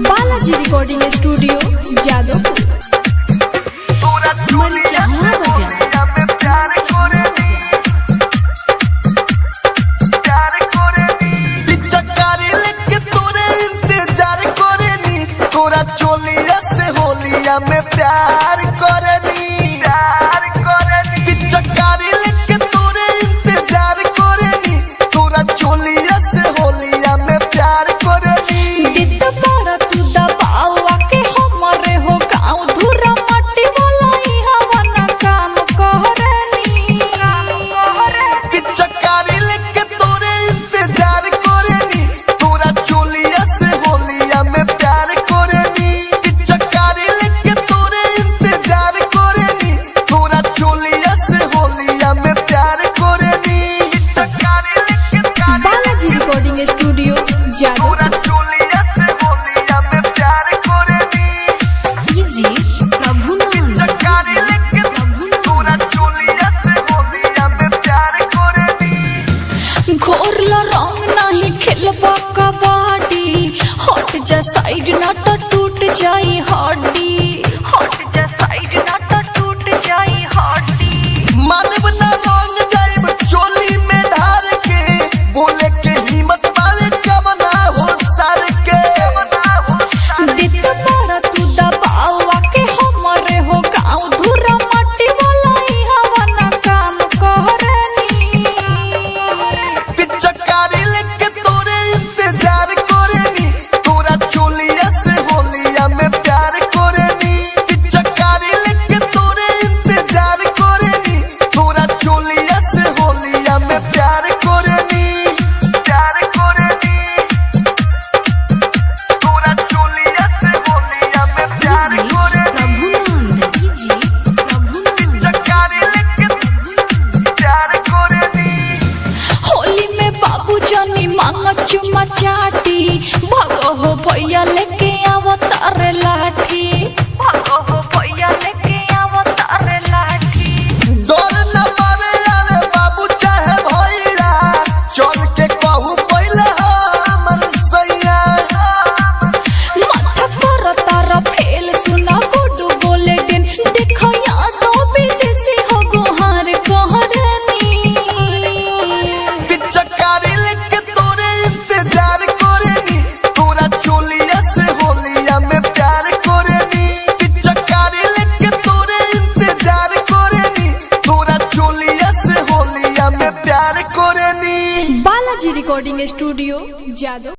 Balaji recording studio Jadavpur. चोलिया से होलिया में प्यार करनी, पिचकारी लेके तोरे इंतजार करनी, तोरा चोलिया से होलिया में प्यार करनी। दित बड़ा तू दबावा के हमरे हो गाँव धुरा मट्टी वाला ही हवाना काम करनी। पिचकारी लेके तोरे इंतजार करनी, तोरा चोलिया से होलिया में प्यार करनी। पिचकारी लेके तोरे इंतजार करनी, तोरा चोलिया से होलिया में प्यार करनी। Balaji recording studio Jadavpur. घोरला रंग नहीं खेलबा कबाडी, हट जा साइड ना तो टूट जाई हड्डी। हट जा साइड ना तो टूट जाई हड्डी। मानव ना रंग जाइब चोली में ढार के, बोले के हिम्मत पावे कमना हो सर के। दित बड़ा तू दबावा के हमरे हो गाँव धुरा मट्टी वाला ही हवाना काम करनी। पिचकारी लेके तोरे इंतजार करनी, तोरा चोलिया से होलिया में प्यार करनी। पिचकारी लेके तोरे इंतजार करनी, तोरा चोलिया से होलिया में प्यार करनी। तोरा चोलिया से होलिया में प्यार करनी। पिचकारी लेके प्यार करनी। होली में बाबू जानी मांगा चुमा चाटी, भगो हो भैया लेके अवतार लाठी। भगो हो भैया लेके अवतार लाठी। डर न पावे आवे बाबू चाहे भैया, चल के कहू पहले हमर सैया। माथा पर तारा फेल सुना गुडू बोले दिन, देखो यादों विदेशी हो गुहार कहरनी। पिचकारी लेके तोरे इंतजार करनी, तोरा चोलिया से होलिया में प्यार करनी। पिचकारी लेके तोरे इंतजार करनी, तोरा चोलिया से होलिया में प्यार करनी। Balaji recording studio Jadav.